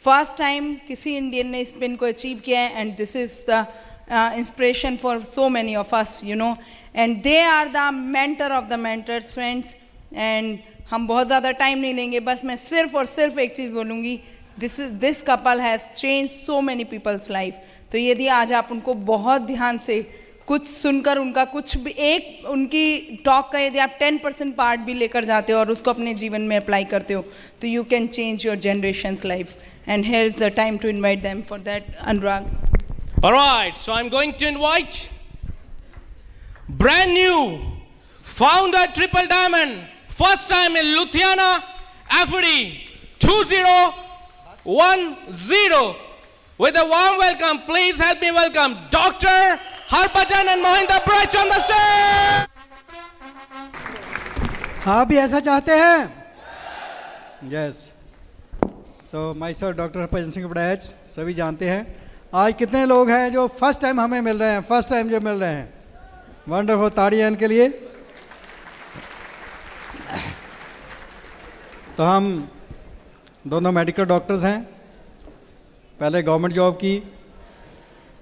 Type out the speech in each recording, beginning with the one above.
First time किसी Indian ने इस पिन को अचीव किया है, and this is the inspiration for so many of us, you know, and they are the mentor of the mentors friends. And हम बहुत ज़्यादा टाइम नहीं लेंगे, बस मैं सिर्फ और सिर्फ एक चीज़ बोलूँगी, this couple has change so many people's life. तो यदि आज आप उनको बहुत ध्यान से कुछ सुनकर, उनका कुछ भी एक उनकी टॉक का यदि आप 10% पार्ट भी लेकर जाते हो और उसको अपने जीवन में अप्लाई करते हो, तो you can change your generations life. And here is the time to invite them for that, Anurag. Alright, so I'm going to invite brand new founder Triple Diamond, first time in Ludhiana, FD 2010. With a warm welcome, please help me welcome Dr. Harbhajan and Mohinder Brach on the stage. आप भी ऐसा चाहते हैं? Yes. So myself Dr. Harbhajan Singh Brach, सभी जानते हैं। आज कितने लोग हैं जो फर्स्ट टाइम हमें मिल रहे हैं, फर्स्ट टाइम जो मिल रहे हैं? वंडरफुल, ताड़ियां इनके लिए। तो हम दोनों मेडिकल डॉक्टर्स हैं, पहले गवर्नमेंट जॉब की,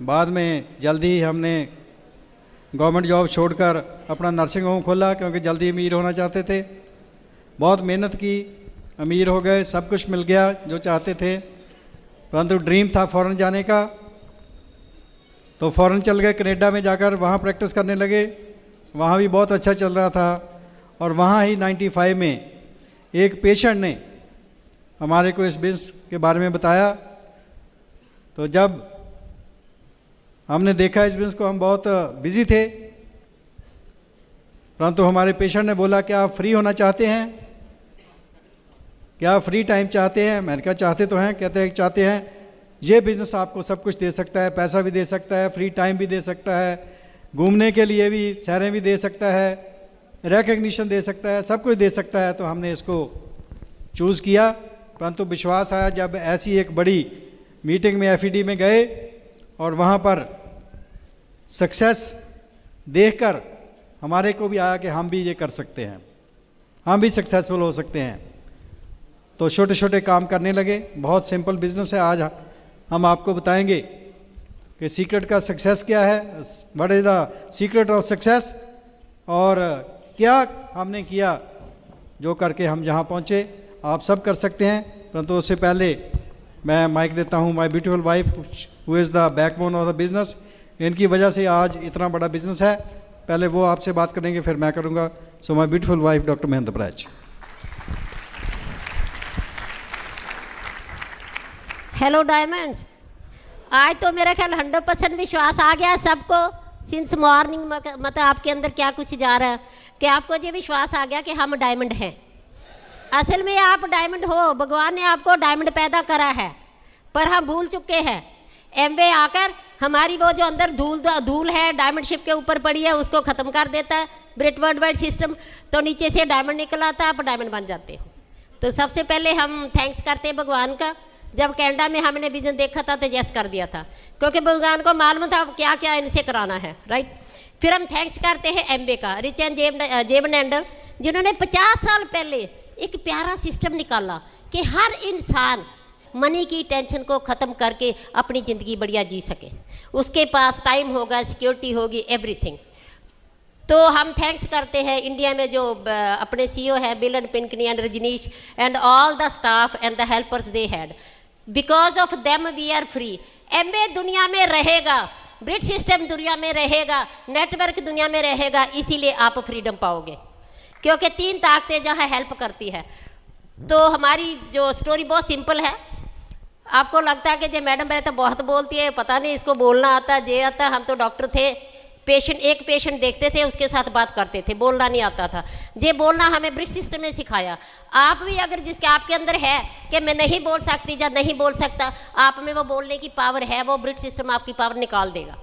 बाद में जल्दी हमने गवर्नमेंट जॉब छोड़कर अपना नर्सिंग होम खोला क्योंकि जल्दी अमीर होना चाहते थे। बहुत मेहनत की, अमीर हो गए, सब कुछ मिल गया जो चाहते थे, परंतु ड्रीम था फॉरेन जाने का। तो फॉरेन चल गए, कनाडा में जाकर वहाँ प्रैक्टिस करने लगे, वहाँ भी बहुत अच्छा चल रहा था। और वहाँ ही 95 में एक पेशेंट ने हमारे को इस बिजनेस के बारे में बताया। तो जब हमने देखा इस बिजनेस को, हम बहुत बिजी थे, परंतु हमारे पेशेंट ने बोला क्या आप फ्री होना चाहते हैं, क्या फ्री टाइम चाहते हैं? मैंने कहा चाहते तो हैं। कहते हैं चाहते हैं, ये बिज़नेस आपको सब कुछ दे सकता है, पैसा भी दे सकता है, फ्री टाइम भी दे सकता है, घूमने के लिए भी सैरें भी दे सकता है, रिकग्निशन दे सकता है, सब कुछ दे सकता है। तो हमने इसको चूज़ किया। परंतु विश्वास आया जब ऐसी एक बड़ी मीटिंग में FED में गए और वहाँ पर सक्सेस देखकर हमारे को भी आया कि हम भी ये कर सकते हैं, हम भी सक्सेसफुल हो सकते हैं। तो छोटे छोटे काम करने लगे। बहुत सिंपल बिजनेस है। आज हम आपको बताएंगे कि सीक्रेट का सक्सेस क्या है, what is the secret of success, और क्या हमने किया जो करके हम जहाँ पहुँचे। आप सब कर सकते हैं। परंतु उससे पहले मैं माइक देता हूँ my beautiful wife who is the backbone of the business. इनकी वजह से आज इतना बड़ा बिजनेस है। पहले वो आपसे बात करेंगे, फिर मैं करूँगा। So my beautiful wife doctor Mahendra ब्राच। हेलो डायमंड्स, आज तो मेरा ख्याल 100% विश्वास आ गया सबको। सिंस मॉर्निंग मतलब आपके अंदर क्या कुछ जा रहा है कि आपको ये विश्वास आ गया कि हम डायमंड हैं। असल में आप डायमंड हो, भगवान ने आपको डायमंड पैदा करा है, पर हम भूल चुके हैं। एमवे आकर हमारी वो जो अंदर धूल है डायमंड शिप के ऊपर पड़ी है उसको ख़त्म कर देता है। ब्रिट वर्ल्ड वाइड सिस्टम, तो नीचे से डायमंड निकल आता है, आप डायमंड बन जाते हो। तो सबसे पहले हम थैंक्स करते हैं भगवान का। जब कनाडा में हमने विजन देखा था तो यस कर दिया था, क्योंकि भगवान को मालूम था क्या क्या इनसे कराना है, राइट। फिर हम थैंक्स करते हैं एमबे का, रिच एंड जेबनेंडर, जिन्होंने 50 साल पहले एक प्यारा सिस्टम निकाला कि हर इंसान मनी की टेंशन को ख़त्म करके अपनी ज़िंदगी बढ़िया जी सके। उसके पास टाइम होगा, सिक्योरिटी होगी, एवरीथिंग। तो हम थैंक्स करते हैं इंडिया में जो अपने CEO है Bill and Pinkney and Rajneesh and all the staff and the helpers they had. Because of them we are free. एमबे दुनिया में रहेगा, ब्रिट सिस्टम दुनिया में रहेगा, नेटवर्क दुनिया में रहेगा, इसीलिए आप फ्रीडम पाओगे, क्योंकि 3 ताकतें जहाँ हेल्प करती है। तो हमारी जो स्टोरी बहुत सिंपल है। आपको लगता है कि ये मैडम मेरे तो बहुत बोलती है, पता नहीं इसको बोलना आता, ये आता। हम तो डॉक्टर थे, एक पेशेंट देखते थे, उसके साथ बात करते थे, बोलना नहीं आता था। ये बोलना हमें ब्रिट सिस्टम ने सिखाया। आप भी अगर जिसके आपके अंदर है कि मैं नहीं बोल सकती या नहीं बोल सकता, आप में वो बोलने की पावर है, वो ब्रिट सिस्टम आपकी पावर निकाल देगा।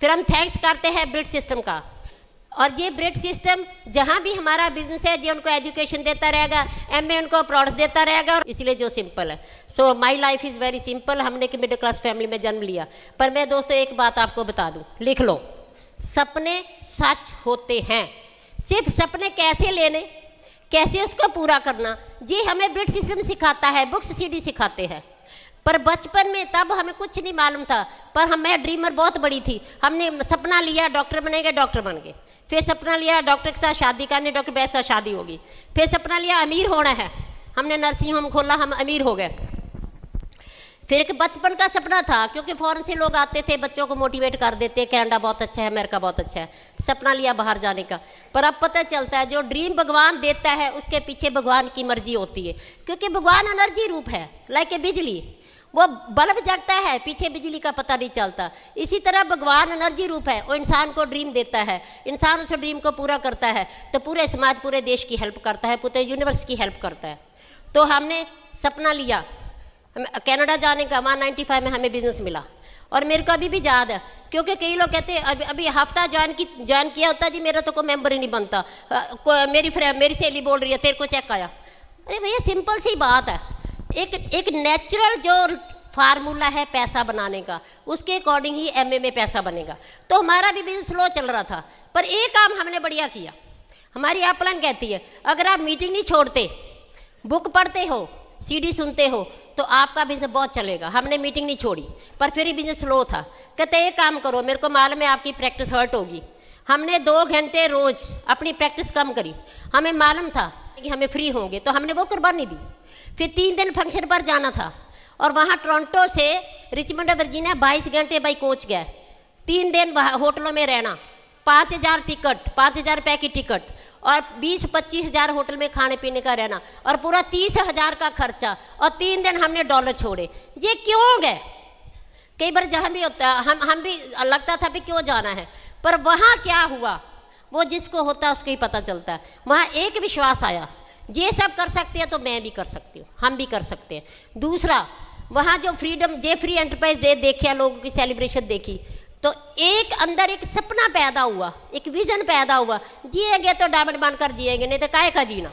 फिर हम थैंक्स करते हैं ब्रिट सिस्टम का। और ये ब्रिट सिस्टम जहाँ भी हमारा बिजनेस है, जो उनको एजुकेशन देता रहेगा, एमए उनको प्रोडक्ट्स देता रहेगा, और इसलिए जो सिंपल है। So my life is very simple. हमने कि मिडिल क्लास फैमिली में जन्म लिया, पर मैं दोस्तों एक बात आपको बता दूँ, लिख लो, सपने सच होते हैं। सिर्फ सपने कैसे लेने, कैसे उसको पूरा करना, ये हमें ब्रिट सिस्टम सिखाता है, बुक्स CD सिखाते हैं। पर बचपन में तब हमें कुछ नहीं मालूम था, पर मैं ड्रीमर बहुत बड़ी थी। हमने सपना लिया डॉक्टर बनेंगे, डॉक्टर बन गए। फिर सपना लिया डॉक्टर के साथ शादी करनी, डॉक्टर के साथ शादी होगी। फिर सपना लिया अमीर होना है, हमने नर्सिंग होम खोला, हम अमीर हो गए। फिर एक बचपन का सपना था, क्योंकि फॉरेन से लोग आते थे, बच्चों को मोटिवेट कर देते, कनाडा बहुत अच्छा है, अमेरिका बहुत अच्छा है, सपना लिया बाहर जाने का। पर अब पता चलता है जो ड्रीम भगवान देता है उसके पीछे भगवान की मर्जी होती है, क्योंकि भगवान एनर्जी रूप है, लाइक ए बिजली। वो बल्ब जगता है, पीछे बिजली का पता नहीं चलता। इसी तरह भगवान एनर्जी रूप है, वो इंसान को ड्रीम देता है, इंसान उस ड्रीम को पूरा करता है तो पूरे समाज, पूरे देश की हेल्प करता है, पूरे यूनिवर्स की हेल्प करता है। तो हमने सपना लिया कनाडा जाने का, वहाँ 95 में हमें बिजनेस मिला। और मेरे को अभी भी याद है, क्योंकि कई लोग कहते हैं अभी हफ्ता ज्वाइन किया होता जी, मेरा तो कोई मेंबर ही नहीं बनता। मेरी सहेली बोल रही है तेरे को चेक आया। अरे भैया सिंपल सी बात है, एक नेचुरल जो फार्मूला है पैसा बनाने का, उसके अकॉर्डिंग ही एमए में पैसा बनेगा। तो हमारा भी बिजनेस स्लो चल रहा था, पर एक काम हमने बढ़िया किया। हमारी अपलाइन कहती है अगर आप मीटिंग नहीं छोड़ते, बुक पढ़ते हो, सीडी सुनते हो, तो आपका बिजनेस बहुत चलेगा। हमने मीटिंग नहीं छोड़ी, पर फिर ही बिजनेस स्लो था। कहते एक काम करो, मेरे को मालूम है आपकी प्रैक्टिस हर्ट होगी। हमने 2 घंटे रोज अपनी प्रैक्टिस कम करी, हमें मालूम था कि हमें फ्री होंगे, तो हमने वो कुर्बानी दी। फिर 3 दिन फंक्शन पर जाना था, और वहाँ टोरंटो से रिचमंड वर्जीनिया 22 घंटे बाई कोच गए। 3 दिन होटलों में रहना, 5000 टिकट, 5000 रुपये की टिकट, और 20-25 हज़ार होटल में खाने पीने का रहना, और पूरा 30,000 का खर्चा, और 3 दिन हमने डॉलर छोड़े। ये क्यों गए? कई बार जहाँ भी होता है हम भी लगता था भी क्यों जाना है, पर वहाँ क्या हुआ वो जिसको होता है उसको ही पता चलता है। वहाँ एक विश्वास आया, ये सब कर सकते हैं तो मैं भी कर सकती हूँ, हम भी कर सकते हैं। दूसरा, वहाँ जो फ्रीडम फ्री एंटरप्राइज डे देखा, लोगों की सेलिब्रेशन देखी, तो एक अंदर एक सपना पैदा हुआ, एक विजन पैदा हुआ, जिएंगे तो डायमंड बनकर जिएंगे, नहीं तो काहे का जीना,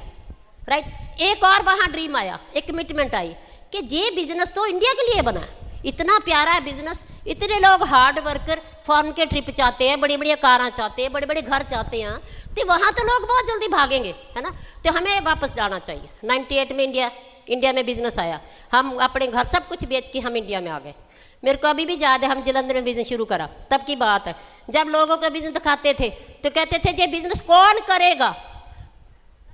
राइट। एक और वहाँ ड्रीम आया, एक कमिटमेंट आई कि ये बिजनेस तो इंडिया के लिए बना है, इतना प्यारा है बिजनेस, इतने लोग हार्ड वर्कर फॉरेन के ट्रिप चाहते हैं, बड़ी बड़ी कारें चाहते हैं, बड़े बड़े घर चाहते हैं, तो वहाँ तो लोग बहुत जल्दी भागेंगे, है ना। तो हमें वापस जाना चाहिए। 98 में इंडिया में बिजनेस आया, हम अपने घर सब कुछ बेच के हम इंडिया में आ गए। मेरे को अभी भी याद है, हम जलंधर में बिजनेस शुरू करा, तब की बात है, जब लोगों को बिजनेस दिखाते थे तो कहते थे ये बिजनेस कौन करेगा,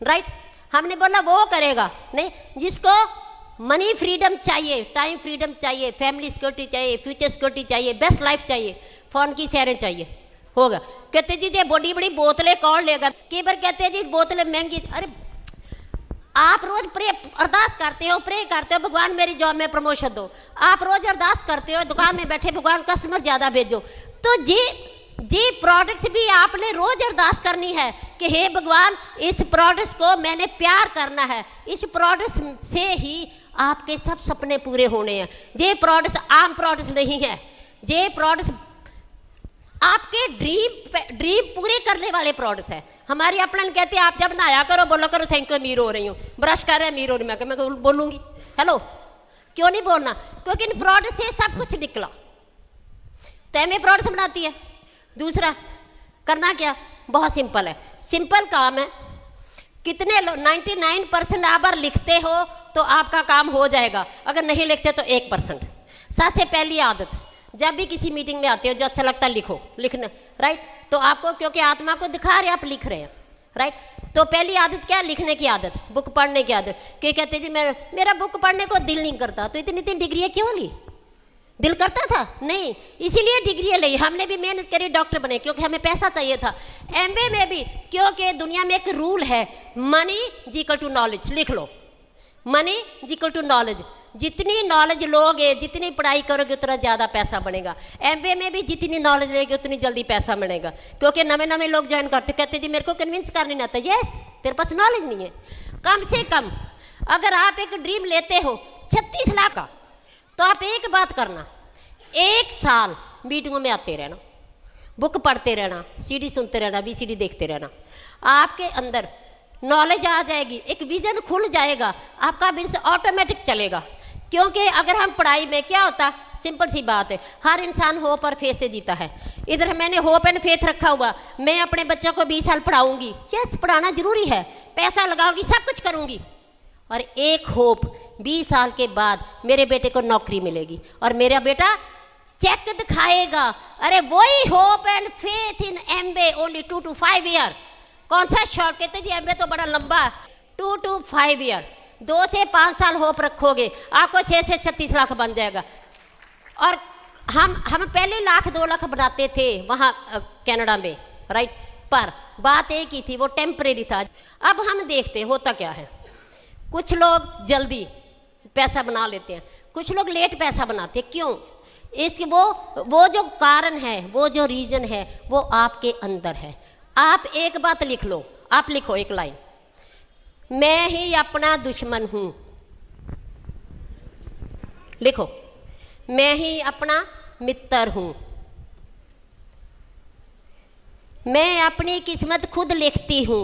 राइट। हमने बोला वो करेगा नहीं, जिसको मनी फ्रीडम चाहिए, टाइम फ्रीडम चाहिए, फैमिली सिक्योरिटी चाहिए, फ्यूचर सिक्योरिटी चाहिए, बेस्ट लाइफ चाहिए, फोन की सैरें चाहिए, होगा। कहते जी ये बड़ी बड़ी बोतलें कौन लेगा। कई बार कहते हैं जी बोतलें महंगी। अरे आप रोज अरदास करते हो, प्रे करते हो भगवान मेरी जॉब में प्रमोशन दो, आप रोज अरदास करते हो दुकान में बैठे भगवान कस्टमर ज़्यादा भेजो, तो जी प्रोडक्ट्स भी आपने रोज अरदास करनी है कि हे भगवान इस प्रोडक्ट्स को मैंने प्यार करना है, इस प्रोडक्ट्स से ही आपके सब सपने पूरे होने हैं। ये प्रोडक्ट्स आम प्रोडक्ट्स नहीं है, ये प्रोडक्ट्स आपके ड्रीम पूरे करने वाले प्रोडक्ट्स है। हमारी अपलाइन कहते हैं आप जब नहाया करो बोलो करो थैंक यू अमीर हो रही हूँ, ब्रश कर रहे अमीर हो रही, मैं बोलूँगी हेलो, क्यों नहीं बोलना, क्योंकि इन प्रोडक्ट से सब कुछ निकला। तो एमए प्रोडक्ट्स बनाती है। दूसरा करना क्या, बहुत सिंपल है, सिंपल काम है। कितने 99% आप बार लिखते हो तो आपका काम हो जाएगा, अगर नहीं लिखते तो 1%। सबसे पहली आदत, जब भी किसी मीटिंग में आते हो जो अच्छा लगता है लिखो, लिखना, राइट। तो आपको क्योंकि आत्मा को दिखा रहे आप लिख रहे हैं, राइट। तो पहली आदत क्या है, लिखने की आदत, बुक पढ़ने की आदत। क्यों कहते जी मेरा बुक पढ़ने को दिल नहीं करता, तो इतनी डिग्रियाँ क्यों ली, दिल करता था नहीं, इसीलिए डिग्री ली। हमने भी मेहनत करी, डॉक्टर बने क्योंकि हमें पैसा चाहिए था। एमबीए में भी क्योंकि दुनिया में एक रूल है, money is equal to knowledge, लिख लो, money is equal to knowledge. जितनी नॉलेज लोगे, जितनी पढ़ाई करोगे उतना ज़्यादा पैसा बनेगा। एमबीए में भी जितनी नॉलेज लेगे उतनी जल्दी पैसा बनेगा, क्योंकि नवे लोग ज्वाइन करते कहते जी मेरे को कन्विंस करने नहीं आता, यस तेरे पास नॉलेज नहीं है। कम से कम अगर आप एक ड्रीम लेते हो 36 लाख का, तो आप एक बात करना, 1 साल मीटिंगों में आते रहना, बुक पढ़ते रहना, सीडी सुनते रहना, बीसीडी देखते रहना, आपके अंदर नॉलेज आ जाएगी, एक विजन खुल जाएगा, आपका बिजनेस ऑटोमेटिक चलेगा। क्योंकि अगर हम पढ़ाई में क्या होता, सिंपल सी बात है, हर इंसान होप और फेथ से जीता है। इधर मैंने होप एंड फेथ रखा हुआ, मैं अपने बच्चों को 20 साल पढ़ाऊंगी, यस पढ़ाना जरूरी है, पैसा लगाऊंगी, सब कुछ करूंगी, और एक होप 20 साल के बाद मेरे बेटे को नौकरी मिलेगी और मेरा बेटा चेक दिखाएगा। अरे वही hope and faith in MBA only 2 to 5 year. कौन सा शॉर्ट कहते जी, एमबीए तो बड़ा लंबा है। 2 to 5 ईयर, 2 से 5 साल होप रखोगे आपको 6 से 36 लाख बन जाएगा। और हम पहले 1 लाख 2 लाख बनाते थे वहाँ कनाडा में, राइट। पर बात एक ही थी, वो टेम्परेरी था। अब हम देखते हैं होता क्या है, कुछ लोग जल्दी पैसा बना लेते हैं, कुछ लोग लेट पैसा बनाते हैं। क्यों? इसके वो जो कारण है, वो जो रीज़न है, वो आपके अंदर है। आप एक बात लिख लो, आप लिखो एक लाइन, मैं ही अपना दुश्मन हूं। लिखो, मैं ही अपना मित्र हूं। मैं अपनी किस्मत खुद लिखती हूं।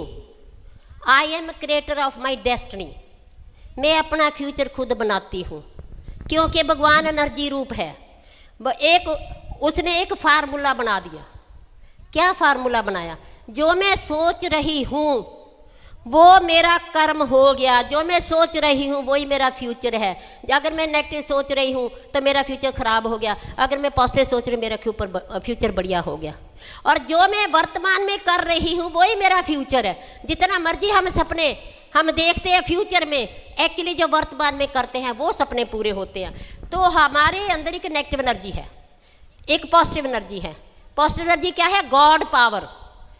I am creator of my destiny. मैं अपना फ्यूचर खुद बनाती हूं, क्योंकि भगवान एनर्जी रूप है। उसने एक फार्मूला बना दिया। क्या फार्मूला बनाया? जो मैं सोच रही हूं वो मेरा कर्म हो गया। जो मैं सोच रही हूँ वही मेरा फ्यूचर है। अगर मैं नेगेटिव सोच रही हूँ तो मेरा फ्यूचर खराब हो गया, अगर मैं पॉजिटिव सोच रही हूँ मेरा फ्यूचर बढ़िया हो गया। और जो मैं वर्तमान में कर रही हूँ वही मेरा फ्यूचर है। जितना मर्जी हम सपने हम देखते हैं फ्यूचर में, एक्चुअली जो वर्तमान में करते हैं वो सपने पूरे होते हैं। तो हमारे अंदर एक नेगेटिव एनर्जी है, एक पॉजिटिव एनर्जी है। पॉजिटिव एनर्जी क्या है? God power.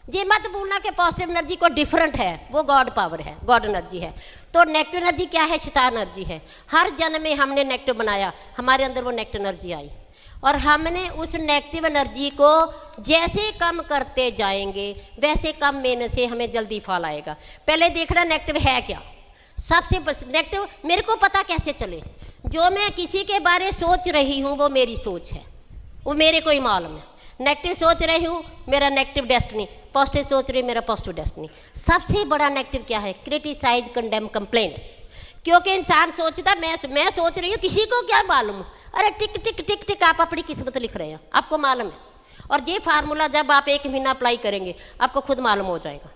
ये मत भूलना कि पॉजिटिव एनर्जी को डिफरेंट है, वो गॉड पावर है, गॉड एनर्जी है। तो नेगेटिव एनर्जी क्या है? शैतान एनर्जी है। हर जन्म में हमने नेगेटिव बनाया, हमारे अंदर वो नेगेटिव एनर्जी आई और हमने उस नेगेटिव एनर्जी को जैसे कम करते जाएंगे वैसे कम मेहनत से हमें जल्दी फल आएगा। पहले देखना नेगेटिव है क्या। सबसे नेगेटिव मेरे को पता कैसे चले? जो मैं किसी के बारे सोच रही हूँ वो मेरी सोच है, वो मेरे को ही मालूम है। नेगेटिव सोच रही हूँ मेरा नेगेटिव डेस्टिनी, पॉजिटिव सोच रही हूँ मेरा पॉजिटिव डेस्टिनी। सबसे बड़ा नेगेटिव क्या है? Criticise, condemn, complaint. क्योंकि इंसान सोचता मैं सोच रही हूँ, किसी को क्या मालूम। अरे टिक टिक टिक टिक आप अपनी किस्मत लिख रहे हैं, आपको मालूम है। और ये फार्मूला जब आप 1 महीना अप्लाई करेंगे आपको खुद मालूम हो जाएगा।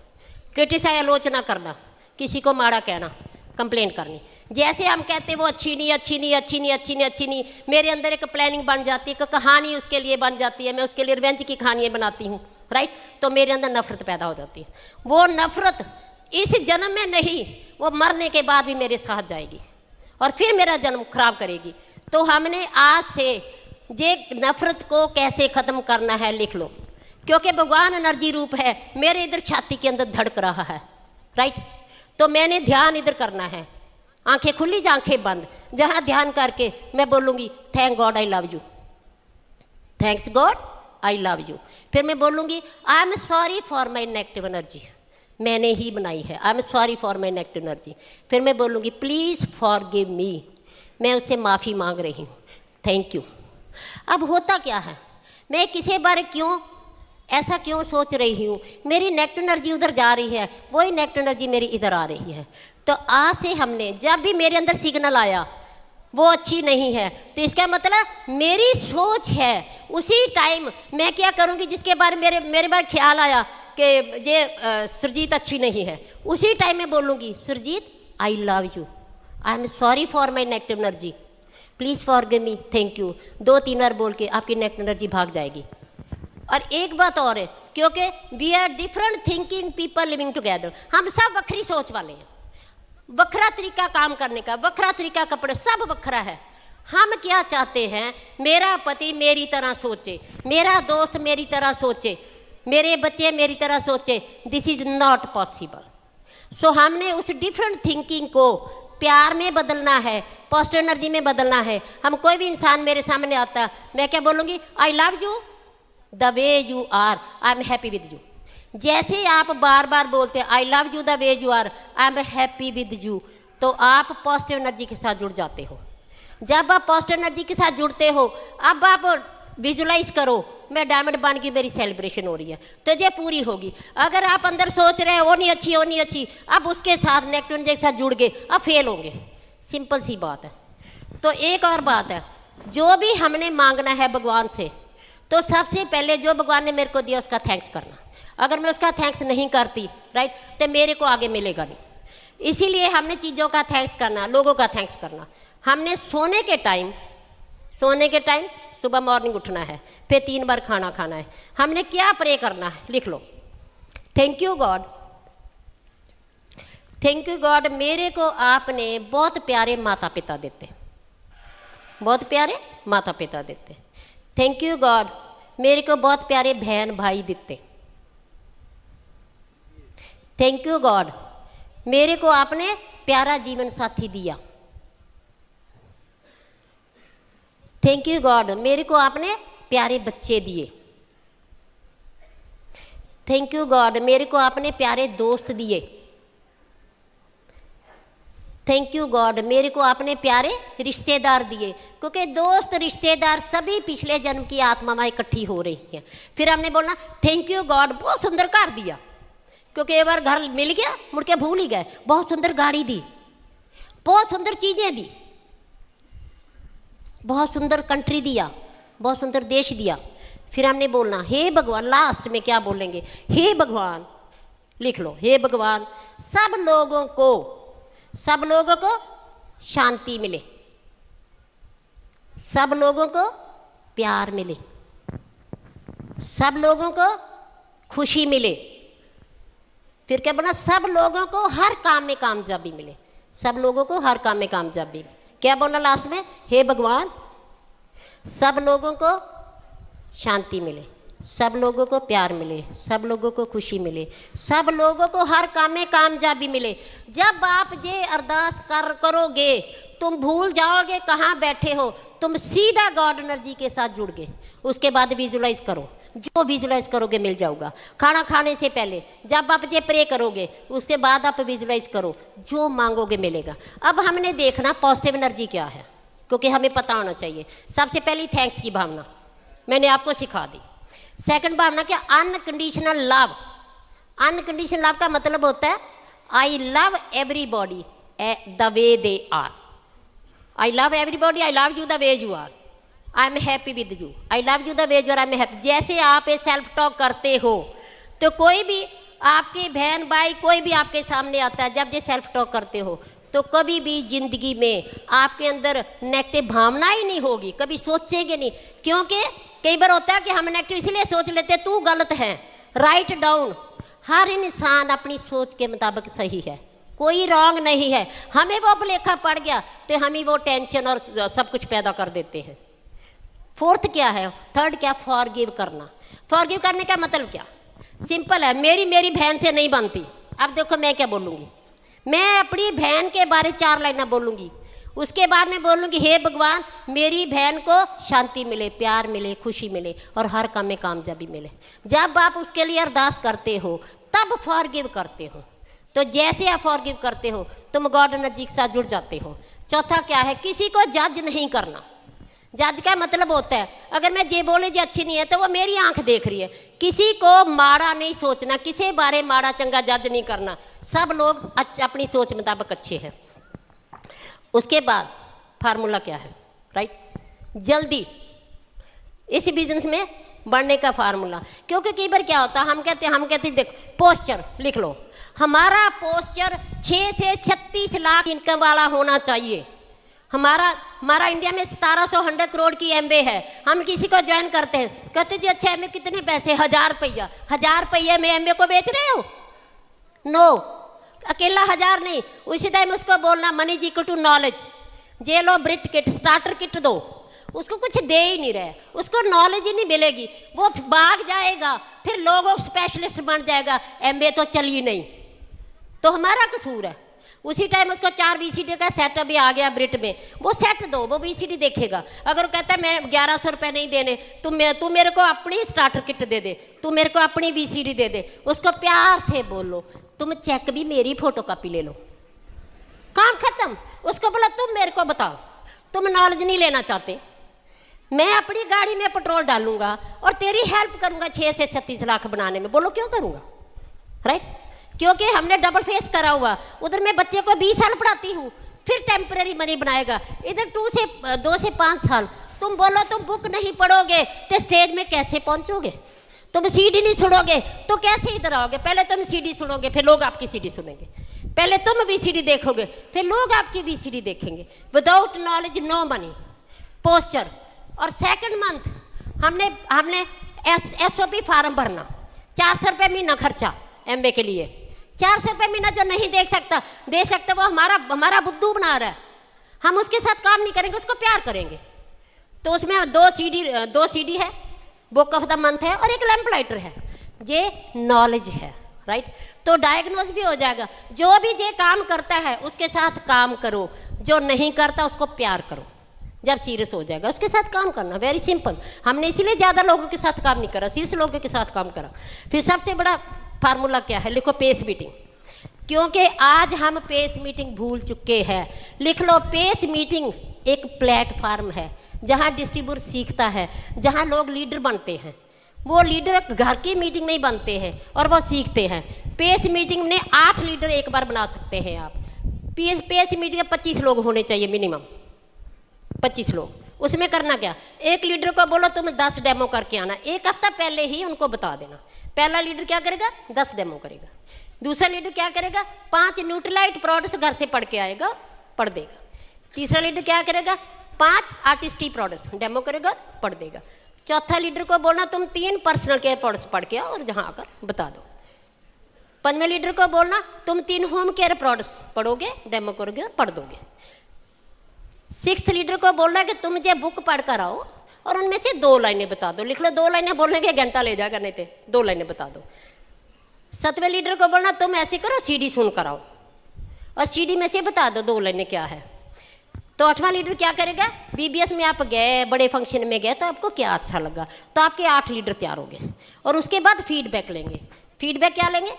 क्रिटिसाइज, आलोचना करना, किसी को माड़ा कहना, कंप्लेंट करनी। जैसे हम कहते वो अच्छी नहीं, अच्छी नहीं, अच्छी नहीं, अच्छी नहीं, अच्छी नहीं, मेरे अंदर एक प्लानिंग बन जाती है, एक कहानी उसके लिए बन जाती है, मैं उसके लिए रिवेंज की कहानियाँ बनाती हूँ, राइट। तो मेरे अंदर नफरत पैदा हो जाती है। वो नफरत इस जन्म में नहीं, वो मरने के बाद भी मेरे साथ जाएगी और फिर मेरा जन्म खराब करेगी। तो हमने आज से ये नफरत को कैसे ख़त्म करना है लिख लो, क्योंकि भगवान एनर्जी रूप है। मेरे इधर छाती के अंदर धड़क रहा है, राइट। तो मैंने ध्यान इधर करना है, आंखें खुली या आंखें बंद। जहाँ ध्यान करके मैं बोलूँगी thank God I love you, thanks God I love you. फिर मैं बोलूँगी आई am sorry for my negative energy, मैंने ही बनाई है, आई am sorry for my negative energy. फिर मैं बोलूँगी प्लीज़ फॉरगिव मी, मैं उससे माफ़ी मांग रही हूँ, थैंक यू। अब होता क्या है, मैं किसी बारे क्यों ऐसा क्यों सोच रही हूँ, मेरी नेगेटिव एनर्जी उधर जा रही है, वही नेगेटिव एनर्जी मेरी इधर आ रही है। तो आज से हमने जब भी मेरे अंदर सिग्नल आया वो अच्छी नहीं है, तो इसका मतलब मेरी सोच है। उसी टाइम मैं क्या करूँगी, जिसके बारे में मेरे बारे ख्याल आया कि ये सुरजीत अच्छी नहीं है, उसी टाइम में बोलूँगी Surjit I love you, I am sorry for my negative energy, please forgive me, thank you. 2-3 बार बोल के आपकी नेगेटिव एनर्जी भाग जाएगी। और एक बात और है, क्योंकि we are different thinking people living together, हम सब वक्री सोच वाले हैं, वक्रा तरीका काम करने का, वक्रा तरीका कपड़े, सब वक्रा है। हम क्या चाहते हैं, मेरा पति मेरी तरह सोचे, मेरा दोस्त मेरी तरह सोचे, मेरे बच्चे मेरी तरह सोचे, दिस इज़ नॉट पॉसिबल। सो हमने उस डिफरेंट थिंकिंग को प्यार में बदलना है, पॉजिटिव एनर्जी में बदलना है। हम कोई भी इंसान मेरे सामने आता, मैं क्या बोलूँगी, I love you the way you are, I am happy with you. जैसे आप बार बार बोलते हैं I love you the way you are, I am happy with you, तो आप पॉजिटिव एनर्जी के साथ जुड़ जाते हो। जब आप पॉजिटिव एनर्जी के साथ जुड़ते हो, अब आप विजुलाइज करो मैं डायमंड बन की मेरी सेलिब्रेशन हो रही है, तो ये पूरी होगी। अगर आप अंदर सोच रहे हो वो नहीं अच्छी, वो नहीं अच्छी, अब उसके साथ नेगेटिव एनर्जी के साथ जुड़ गए, अब फेल होंगे। सिंपल सी बात है। तो एक और बात है, जो भी हमने मांगना है भगवान से, तो सबसे पहले जो भगवान ने मेरे को दिया उसका थैंक्स करना। अगर मैं उसका थैंक्स नहीं करती, राइट, तो मेरे को आगे मिलेगा नहीं। इसीलिए हमने चीज़ों का थैंक्स करना, लोगों का थैंक्स करना। हमने सोने के टाइम सुबह मॉर्निंग उठना है, फिर 3 बार खाना खाना है। हमने क्या प्रे करना है, लिख लो। Thank you God, thank you God, मेरे को आपने बहुत प्यारे माता पिता देते, बहुत प्यारे माता पिता देते। थैंक यू गॉड, मेरे को बहुत प्यारे बहन भाई देते। थैंक यू गॉड, मेरे को आपने प्यारा जीवन साथी दिया। थैंक यू गॉड, मेरे को आपने प्यारे बच्चे दिए। थैंक यू गॉड, मेरे को आपने प्यारे दोस्त दिए। थैंक यू गॉड, मेरे को आपने प्यारे रिश्तेदार दिए, क्योंकि दोस्त रिश्तेदार सभी पिछले जन्म की आत्मा में इकट्ठी हो रही हैं। फिर हमने बोलना थैंक यू गॉड, बहुत सुंदर घर दिया, क्योंकि एक बार घर मिल गया मुड़ के भूल ही गए। बहुत सुंदर गाड़ी दी, बहुत सुंदर चीज़ें दी, बहुत सुंदर कंट्री दिया, बहुत सुंदर देश दिया। फिर हमने बोलना हे भगवान, लास्ट में क्या बोलेंगे, हे भगवान, लिख लो, हे भगवान, सब लोगों को शांति मिले, सब लोगों को प्यार मिले, सब लोगों को खुशी मिले। फिर क्या बोलना, सब लोगों को हर काम में कामयाबी मिले, सब लोगों को हर काम में कामयाबी मिले। क्या बोलना लास्ट में, हे भगवान, सब लोगों को शांति मिले, सब लोगों को प्यार मिले, सब लोगों को खुशी मिले, सब लोगों को हर काम में कामयाबी मिले। जब आप ये अरदास करोगे, तुम भूल जाओगे कहाँ बैठे हो, तुम सीधा गॉड एनर्जी के साथ जुड़ गए। उसके बाद विजुलाइज करो, जो विजुलाइज करोगे मिल जाऊगा। खाना खाने से पहले जब आप ये प्रे करोगे, उसके बाद आप विजुलाइज करो, जो मांगोगे मिलेगा। अब हमने देखना पॉजिटिव एनर्जी क्या है, क्योंकि हमें पता होना चाहिए। सबसे पहली थैंक्स की भावना मैंने आपको सिखा दी। सेकंड भावना क्या, अनकंडीशनल लव। अनकंडीशनल लव का मतलब होता है I love everybody the way they are. I love everybody, I love you the way you are, I am happy with you, I love you the way you are, I am happy. जैसे आप ये self talk करते हो, तो कोई भी आपकी बहन भाई कोई भी आपके सामने आता है, जब ये सेल्फ टॉक करते हो, तो कभी भी जिंदगी में आपके अंदर नेगेटिव भावना ही नहीं होगी, कभी सोचेंगे नहीं। क्योंकि कई बार होता है कि हम नेगेटिव इसलिए सोच लेते तू गलत है। राइट डाउन, हर इंसान अपनी सोच के मुताबिक सही है, कोई रॉन्ग नहीं है। हमें वो भुलेखा पड़ गया तो हम ही वो टेंशन और सब कुछ पैदा कर देते हैं। फोर्थ क्या है, थर्ड क्या, फॉरगिव करना। फॉरगिव करने का मतलब क्या, सिंपल है, मेरी बहन से नहीं बनती। अब देखो मैं क्या बोलूँगी, मैं अपनी बहन के बारे 4 लाइनें बोलूँगी, उसके बाद मैं बोलूँगी हे भगवान, मेरी बहन को शांति मिले, प्यार मिले, खुशी मिले और हर काम में कामयाबी मिले। जब आप उसके लिए अरदास करते हो तब फॉरगिव करते हो। तो जैसे आप फॉरगिव करते हो तुम गॉड एनर्जी के साथ जुड़ जाते हो। चौथा क्या है, किसी को जज नहीं करना। जज का मतलब होता है अगर मैं जे बोले जे अच्छी नहीं है तो वो मेरी आंख देख रही है। किसी को माड़ा नहीं सोचना, किसी बारे माड़ा चंगा जज नहीं करना। सब लोग अपनी सोच मुताबिक अच्छे हैं। उसके बाद फार्मूला क्या है, राइट, जल्दी इसी बिजनेस में बढ़ने का फार्मूला। क्योंकि कई बार क्या होता है, हम कहते देखो पोस्चर लिख लो, हमारा पोस्चर 6 से 36 लाख इनकम वाला होना चाहिए। हमारा इंडिया में 1700 करोड़ की एमवे है। हम किसी को ज्वाइन करते हैं, कहते जी अच्छा एमवे कितने पैसे, 1000 रुपया। 1000 रुपये में एमवे को बेच रहे हो? नो, अकेला 1000 नहीं, उसी टाइम उसको बोलना money is equal to knowledge. जे लो ब्रिट किट, स्टार्टर किट दो, उसको कुछ दे ही नहीं रहे, उसको नॉलेज ही नहीं मिलेगी, वो भाग जाएगा, फिर लोगों स्पेशलिस्ट बन जाएगा, एमवे तो चली नहीं। तो हमारा कसूर है। उसी टाइम उसको 4 VCD का सेट अभी आ गया ब्रिट में, वो सेट दो, वो VCD देखेगा। अगर वो कहता है मैं 1100 रुपये नहीं देने, तू मेरे को अपनी स्टार्टर किट दे दे, तू मेरे को अपनी VCD दे दे, उसको प्यार से बोलो, तुम चेक भी मेरी फोटो कॉपी ले लो, काम खत्म। उसको बोला तुम मेरे को बताओ, तुम नॉलेज नहीं लेना चाहते, मैं अपनी गाड़ी में पेट्रोल डालूंगा और तेरी हेल्प करूंगा 6 से 36 लाख बनाने में। बोलो क्यों करूंगा, राइट? क्योंकि हमने डबल फेस करा हुआ। उधर मैं बच्चे को 20 साल पढ़ाती हूँ, फिर टेम्पररी मनी बनाएगा, इधर 2 से 5 साल। तुम बोलो तुम बुक नहीं पढ़ोगे तो स्टेज में कैसे पहुंचोगे? तुम CD नहीं सुनोगे तो कैसे इधर आओगे? पहले तुम CD सुनोगे, फिर लोग आपकी CD सुनेंगे। पहले तुम VCD देखोगे, फिर लोग आपकी VCD देखेंगे। Without knowledge no money, posture. और सेकंड मंथ हमने SOP फार्म भरना, 400 रुपये महीना खर्चा MBA के लिए। 400 रुपये महीना जो नहीं दे सकता वो हमारा बुद्धू बना रहा है। हम उसके साथ काम नहीं करेंगे, उसको प्यार करेंगे। तो उसमें 2 CD है, बुक ऑफ द मंथ है और एक लैंप लाइटर है। ये नॉलेज है, राइट। तो डायग्नोज भी हो जाएगा। जो भी ये काम करता है उसके साथ काम करो, जो नहीं करता उसको प्यार करो। जब सीरियस हो जाएगा उसके साथ काम करना, वेरी सिंपल। हमने इसीलिए ज़्यादा लोगों के साथ काम नहीं करा, सीरियस लोगों के साथ काम करा। फिर सबसे बड़ा फार्मूला क्या है, लिखो पेस मीटिंग। क्योंकि आज हम पेस मीटिंग भूल चुके हैं। लिख लो, पेस मीटिंग एक प्लेटफार्म है जहाँ डिस्ट्रीब्यूटर सीखता है, जहाँ लोग लीडर बनते हैं। वो लीडर घर की मीटिंग में ही बनते हैं और वो सीखते हैं। पेस मीटिंग में 8 लीडर एक बार बना सकते हैं आप। पेस मीटिंग में 25 लोग होने चाहिए मिनिमम, 25 लोग। उसमें करना क्या, एक लीडर को बोलो तुम 10 डेमो करके आना, एक हफ्ता पहले ही उनको बता देना। पहला लीडर क्या करेगा, 10 डेमो करेगा। दूसरा लीडर क्या करेगा, 5 न्यूट्रलाइट प्रोडक्ट्स घर से पढ़ के आएगा, पढ़ देगा। तीसरा लीडर क्या करेगा, 5 आर्टिस्टिक प्रोडक्ट्स डेमो करेगा, पढ़ देगा। चौथा लीडर को बोलना तुम 3 पर्सनल केयर प्रोडक्ट्स पढ़ के आओ और जहाँ आकर बता दो। 5वें लीडर को बोलना तुम 3 होम केयर प्रोडक्ट्स पढ़ोगे, डेमो करोगे और पढ़ दोगे। 6th लीडर को बोलना कि तुम मुझे बुक पढ़ कर आओ और उनमें से 2 लाइनें बता दो। लिख लो, 2 लाइनें बोलने के घंटा ले जा करने थे, 2 लाइनें बता दो। 7वें लीडर को बोलना तुम ऐसे करो, CD सुन कर आओ और CD में से बता दो 2 लाइनें क्या है। तो 8वां लीडर क्या करेगा, BBS में आप गए, बड़े फंक्शन में गए तो आपको क्या अच्छा लगा, तो आपके 8 लीडर तैयार हो गए। और उसके बाद फीडबैक लेंगे। फीडबैक क्या लेंगे,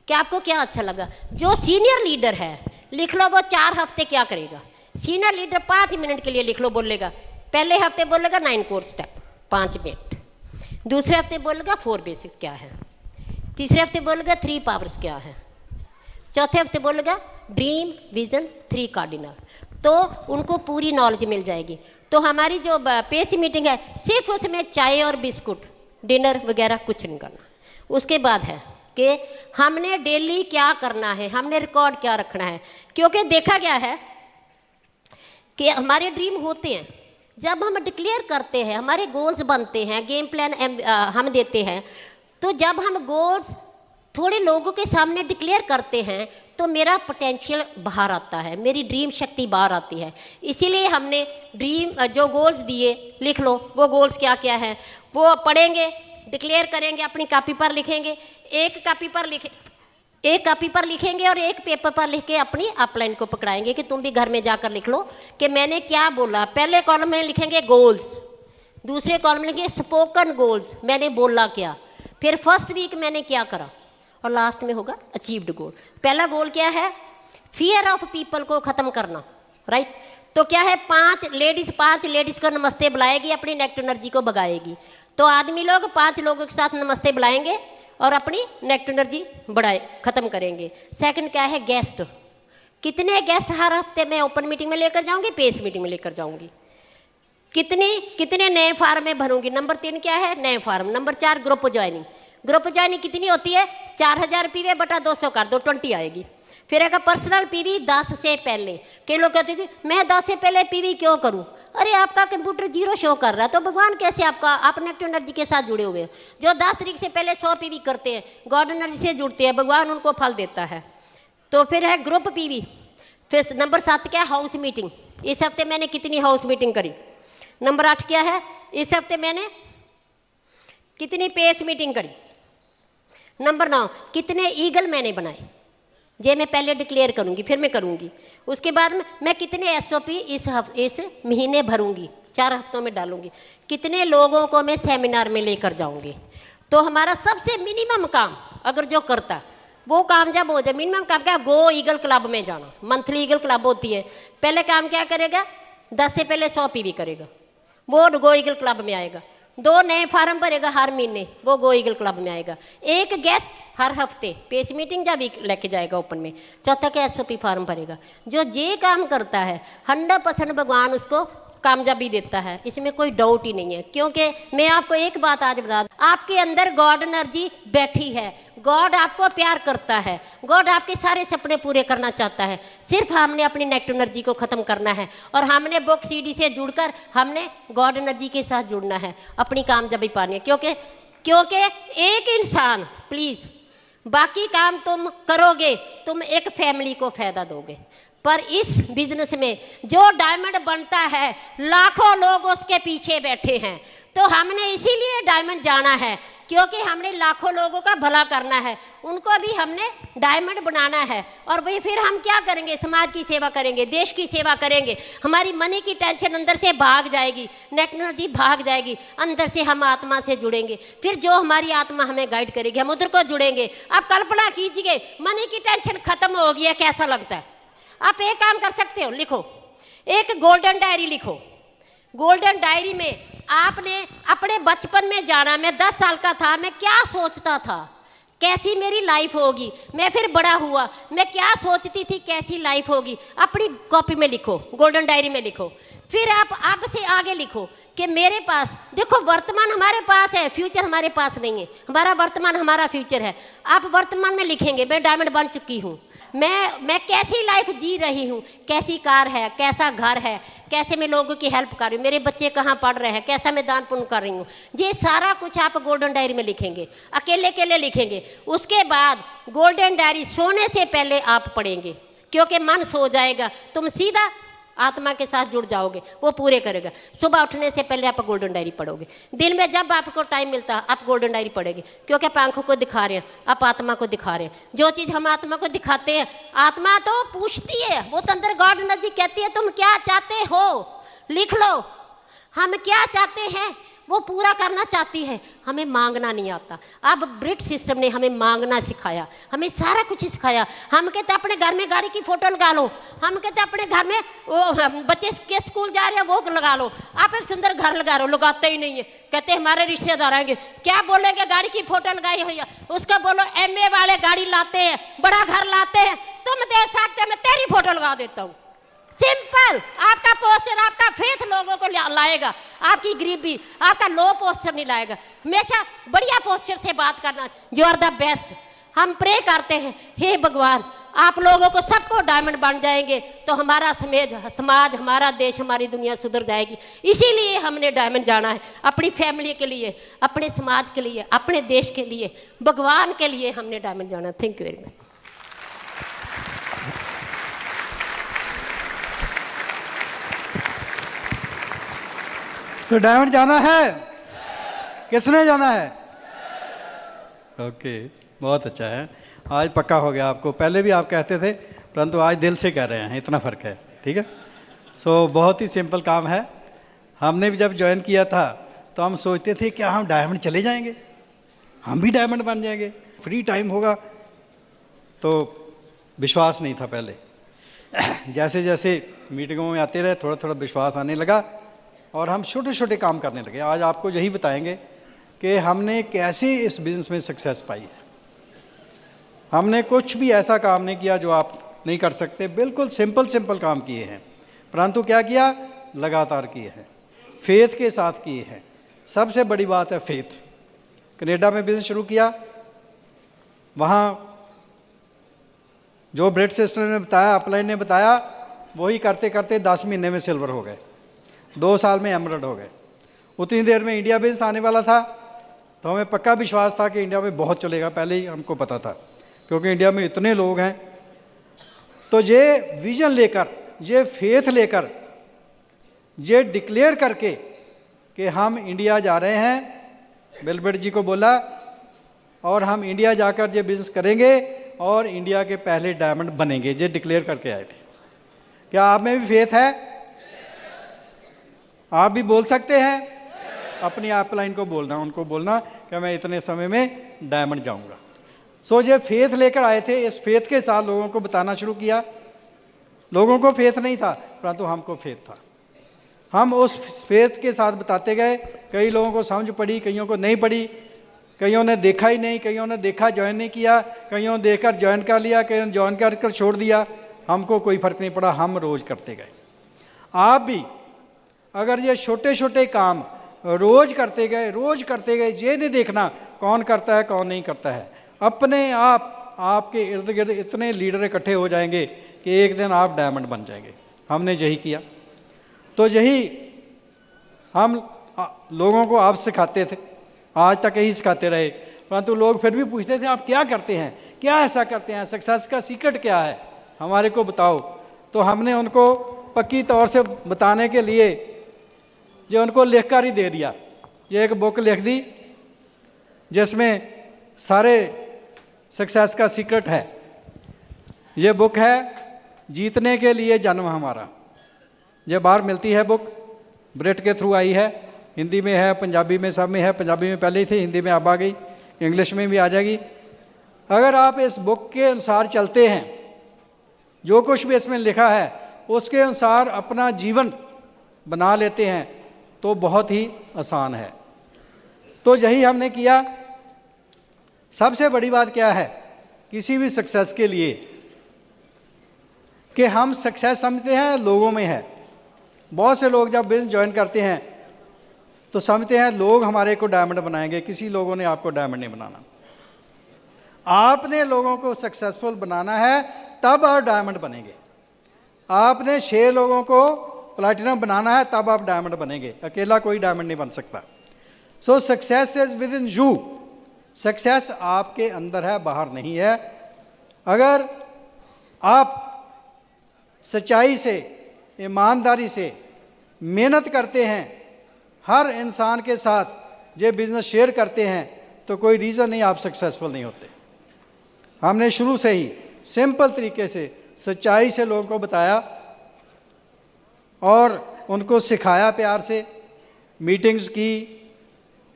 कि आपको क्या अच्छा लगा। जो सीनियर लीडर है लिख लो, वो 4 हफ्ते क्या करेगा। सीनियर लीडर 5 मिनट के लिए लिख लो बोलेगा। पहले हफ्ते बोलेगा 9 कोर स्टेप 5 मिनट, दूसरे हफ्ते बोलेगा 4 बेसिक्स क्या है, तीसरे हफ्ते बोलेगा 3 पावर्स क्या है, चौथे हफ्ते बोलेगा ड्रीम विजन 3 कार्डिनल। तो उनको पूरी नॉलेज मिल जाएगी। तो हमारी जो पेस मीटिंग है सिर्फ उसमें चाय और बिस्कुट, डिनर वगैरह कुछ नहीं करना। उसके बाद है कि हमने डेली क्या करना है, हमने रिकॉर्ड क्या रखना है। क्योंकि देखा गया है कि हमारे ड्रीम होते हैं जब हम डिक्लेयर करते हैं, हमारे गोल्स बनते हैं, गेम प्लान हम देते हैं। तो जब हम गोल्स थोड़े लोगों के सामने डिक्लेयर करते हैं तो मेरा पोटेंशियल बाहर आता है, मेरी ड्रीम शक्ति बाहर आती है। इसीलिए हमने ड्रीम जो गोल्स दिए, लिख लो वो गोल्स क्या क्या है, वो पढ़ेंगे, डिक्लेयर करेंगे, अपनी कॉपी पर लिखेंगे। एक कॉपी पर लिखेंगे और एक पेपर पर लिख के अपनी अपलाइन को पकड़ाएंगे कि तुम भी घर में जाकर लिख लो कि मैंने क्या बोला। पहले कॉलम में लिखेंगे गोल्स, दूसरे कॉलम में लिखेंगे स्पोकन गोल्स, मैंने बोला क्या, फिर फर्स्ट वीक मैंने क्या करा, और लास्ट में होगा अचीव्ड गोल। पहला गोल क्या है, फियर ऑफ पीपल को ख़त्म करना, राइट। तो क्या है, 5 लेडीज़ को नमस्ते बुलाएगी, अपनी नेगेटिव एनर्जी को भगाएगी। तो आदमी लोग 5 लोगों के साथ नमस्ते बुलाएंगे और अपनी नेगेटिव एनर्जी ख़त्म करेंगे। सेकंड क्या है, गेस्ट। कितने गेस्ट हर हफ्ते मैं ओपन मीटिंग में लेकर जाऊंगी, पेस मीटिंग में लेकर जाऊंगी। कितने नए फार्म में भरूंगी। नंबर 3 क्या है, नए form. Number 4 group joining. Group joining कितनी होती है, 4000 PV बटा 200 कर दो, 20 आएगी। फिर एक पर्सनल PV 10 से पहले। कई लोग कहते थे मैं 10 से पहले PV क्यों करूं, अरे आपका कंप्यूटर 0 शो कर रहा है, तो भगवान कैसे आप नेगेटिव एनर्जी के साथ जुड़े हुए हैं। जो 10 तारीख से पहले 100 PV करते हैं, गॉड एनर्जी से जुड़ते हैं, भगवान उनको फल देता है। तो फिर है ग्रुप PV। फिर नंबर 7 क्या है, हाउस मीटिंग। इस हफ्ते मैंने कितनी हाउस मीटिंग करी। नंबर 8 क्या है, इस हफ्ते मैंने कितनी पेस मीटिंग करी। नंबर 9 कितने ईगल मैंने बनाए, जे मैं पहले डिक्लेयर करूंगी, फिर मैं करूंगी। उसके बाद मैं कितने SOP इस महीने भरूंगी, 4 हफ्तों में डालूंगी। कितने लोगों को मैं सेमिनार में लेकर जाऊंगी। तो हमारा सबसे मिनिमम काम अगर जो करता वो काम जब हो जाए, मिनिमम काम क्या, गो ईगल क्लब में जाना। मंथली ईगल क्लब होती है। पहले काम क्या करेगा, 10 से पहले 100 PV करेगा, वो गो ईगल क्लब में आएगा। 2 नए फार्म भरेगा हर महीने, वो गो ईगल क्लब में आएगा। एक गेस्ट हर हफ्ते पेस मीटिंग जब लेके जाएगा ओपन में। चौथा क्या, SOP फार्म भरेगा। जो ये काम करता है 100% भगवान उसको कामयाबी देता है, इसमें कोई डाउट ही नहीं है। क्योंकि मैं आपको एक बात आज बता दूं, आपके अंदर गॉड एनर्जी बैठी है। गॉड आपको प्यार करता है, गॉड आपके सारे सपने पूरे करना चाहता है। सिर्फ हमने अपनी नेगेटिव एनर्जी को ख़त्म करना है और हमने बुक सीडी से जुड़कर हमने गॉड एनर्जी के साथ जुड़ना है, अपनी कामयाबी पानी है। क्योंकि एक इंसान, प्लीज़, बाकी काम तुम करोगे, तुम एक फैमिली को फ़ायदा दोगे, पर इस बिजनेस में जो डायमंड बनता है लाखों लोग उसके पीछे बैठे हैं। तो हमने इसीलिए डायमंड जाना है, क्योंकि हमने लाखों लोगों का भला करना है, उनको भी हमने डायमंड बनाना है। और वही फिर हम क्या करेंगे, समाज की सेवा करेंगे, देश की सेवा करेंगे, हमारी मनी की टेंशन अंदर से भाग जाएगी, टेक्नोलॉजी भाग जाएगी, अंदर से हम आत्मा से जुड़ेंगे, फिर जो हमारी आत्मा हमें गाइड करेगी हम उधर को जुड़ेंगे। आप कल्पना कीजिए, मनी की टेंशन खत्म हो गई है, कैसा लगता है? आप एक काम कर सकते हो, लिखो, एक गोल्डन डायरी लिखो। गोल्डन डायरी में आपने अपने बचपन में जाना, मैं 10 साल का था, मैं क्या सोचता था, कैसी मेरी लाइफ होगी, मैं फिर बड़ा हुआ, मैं क्या सोचती थी, कैसी लाइफ होगी, अपनी कॉपी में लिखो, गोल्डन डायरी में लिखो। फिर आप से आगे लिखो कि मेरे पास, देखो वर्तमान हमारे पास है, फ्यूचर हमारे पास नहीं है, हमारा वर्तमान हमारा फ्यूचर है। आप वर्तमान में लिखेंगे मैं डायमंड बन चुकी हूँ, मैं कैसी लाइफ जी रही हूँ, कैसी कार है, कैसा घर है, कैसे मैं लोगों की हेल्प कर रही हूँ, मेरे बच्चे कहाँ पढ़ रहे हैं, कैसा मैं दान पुण्य कर रही हूँ, ये सारा कुछ आप गोल्डन डायरी में लिखेंगे, अकेले अकेले लिखेंगे। उसके बाद गोल्डन डायरी सोने से पहले आप पढ़ेंगे, क्योंकि मन सो जाएगा, तुम सीधा आत्मा के साथ जुड़ जाओगे, वो पूरे करेगा। सुबह उठने से पहले आप गोल्डन डायरी पढ़ोगे, दिन में जब आपको टाइम मिलता है आप गोल्डन डायरी पढ़ेंगे, क्योंकि आप आंखों को दिखा रहे हैं, आप आत्मा को दिखा रहे हैं। जो चीज़ हम आत्मा को दिखाते हैं, आत्मा तो पूछती है, वो तो अंदर गॉड एनर्जी कहती है तुम क्या चाहते हो, लिख लो, हम क्या चाहते हैं वो पूरा करना चाहती है, हमें मांगना नहीं आता। अब ब्रिटिश सिस्टम ने हमें मांगना सिखाया, हमें सारा कुछ सिखाया। हम कहते अपने घर में गाड़ी की फोटो लगा लो, हम कहते अपने घर में वो बच्चे के स्कूल जा रहे हैं वो लगा लो, आप एक सुंदर घर लगा लो, लगाते ही नहीं है। कहते हमारे रिश्तेदार आएंगे, क्या बोलेंगे, गाड़ी की फोटो लगाई हुई है, उसका बोलो MA वाले गाड़ी लाते हैं, बड़ा घर लाते हैं, तुम दे सकते, मैं तेरी फोटो लगा देता हूँ। सिंपल, आपका पोस्चर, आपका फेथ लोगों को लाएगा, आपकी गरीबी, आपका लो पोस्चर नहीं लाएगा। हमेशा बढ़िया पोस्चर से बात करना, यू आर द बेस्ट। हम प्रे करते हैं, हे भगवान आप लोगों को सबको डायमंड बन जाएंगे तो हमारा समाज, हमारा देश, हमारी दुनिया सुधर जाएगी। इसीलिए हमने डायमंड जाना है, अपनी फैमिली के लिए, अपने समाज के लिए, अपने देश के लिए, भगवान के लिए हमने डायमंड जाना। Thank you very much. तो डायमंड जाना है, किसने जाना है? ओके, बहुत अच्छा है, आज पक्का हो गया आपको। पहले भी आप कहते थे, परंतु आज दिल से कह रहे हैं, इतना फ़र्क है। ठीक है, सो बहुत ही सिंपल काम है। हमने भी जब ज्वाइन किया था तो हम सोचते थे क्या हम डायमंड चले जाएंगे, हम भी डायमंड बन जाएंगे, फ्री टाइम होगा, तो विश्वास नहीं था पहले। जैसे जैसे मीटिंगों में आते रहे थोड़ा थोड़ा विश्वास आने लगा और हम छोटे छोटे काम करने लगे। आज आपको यही बताएंगे कि हमने कैसे इस बिज़नेस में सक्सेस पाई है। हमने कुछ भी ऐसा काम नहीं किया जो आप नहीं कर सकते, बिल्कुल सिंपल काम किए हैं, परंतु क्या किया, लगातार किए हैं, फेथ के साथ किए हैं। सबसे बड़ी बात है फेथ। कनाडा में बिज़नेस शुरू किया, वहाँ जो ब्रिट सिस्टर ने बताया, अपलाइन ने बताया, वही करते करते 10 महीने में सिल्वर हो गए, 2 साल में एमरल्ड हो गए। उतनी देर में इंडिया बिजनेस आने वाला था, तो हमें पक्का विश्वास था कि इंडिया में बहुत चलेगा, पहले ही हमको पता था, क्योंकि इंडिया में इतने लोग हैं। तो ये विजन लेकर, ये फेथ लेकर, ये डिक्लेयर करके कि हम इंडिया जा रहे हैं, बिल गेट्स जी को बोला, और हम इंडिया जाकर ये बिज़नेस करेंगे और इंडिया के पहले डायमंड बनेंगे, ये डिक्लेयर करके आए थे। क्या आप में भी फेथ है? आप भी बोल सकते हैं, अपनी अपलाइन को बोलना, उनको बोलना कि मैं इतने समय में डायमंड जाऊंगा। सो ये फेथ लेकर आए थे, इस फेथ के साथ लोगों को बताना शुरू किया। लोगों को फेथ नहीं था, परंतु हमको फेथ था। हम उस फेथ के साथ बताते गए। कई लोगों को समझ पड़ी, कईयों को नहीं पड़ी, कईयों ने देखा ही नहीं, कईयों ने देखा ज्वाइन नहीं किया, कईयों ने देखकर ज्वाइन कर लिया, कईयों ने ज्वाइन कर छोड़ दिया। हमको कोई फ़र्क नहीं पड़ा, हम रोज़ करते गए। आप भी अगर ये छोटे छोटे काम रोज़ करते गए, ये नहीं देखना कौन करता है कौन नहीं करता है, अपने आप आपके इर्द गिर्द इतने लीडर इकट्ठे हो जाएंगे कि एक दिन आप डायमंड बन जाएंगे। हमने यही किया। तो यही हम लोगों को आप सिखाते थे, आज तक यही सिखाते रहे, परंतु लोग फिर भी पूछते थे आप क्या करते हैं, क्या ऐसा करते हैं, सक्सेस का सीक्रेट क्या है, हमारे को बताओ। तो हमने उनको पक्की तौर से बताने के लिए जो उनको लिख कर ही दे दिया, ये एक बुक लिख दी जिसमें सारे सक्सेस का सीक्रेट है। ये बुक है जीतने के लिए जन्म हमारा। ये बाहर मिलती है बुक, ब्रिट के थ्रू आई है, हिंदी में है, पंजाबी में, सब में है। पंजाबी में पहले ही थी, हिंदी में अब आ गई, इंग्लिश में भी आ जाएगी। अगर आप इस बुक के अनुसार चलते हैं, जो कुछ भी इसमें लिखा है उसके अनुसार अपना जीवन बना लेते हैं तो बहुत ही आसान है। तो यही हमने किया। सबसे बड़ी बात क्या है किसी भी सक्सेस के लिए कि हम सक्सेस समझते हैं लोगों में है। बहुत से लोग जब बिजनेस ज्वाइन करते हैं तो समझते हैं लोग हमारे को डायमंड बनाएंगे। किसी लोगों ने आपको डायमंड नहीं बनाना। आपने लोगों को सक्सेसफुल बनाना है तब आप डायमंड बनेंगे। आपने 6 लोगों को प्लैटिनम बनाना है तब आप डायमंड बनेंगे। अकेला कोई डायमंड नहीं बन सकता। सो success is with in you. Success आपके अंदर है, बाहर नहीं है। अगर आप सच्चाई से, ईमानदारी से मेहनत करते हैं, हर इंसान के साथ ये बिजनेस शेयर करते हैं, तो कोई रीज़न नहीं आप सक्सेसफुल नहीं होते। हमने शुरू से ही सिंपल तरीके से सच्चाई से लोगों को बताया और उनको सिखाया, प्यार से मीटिंग्स की,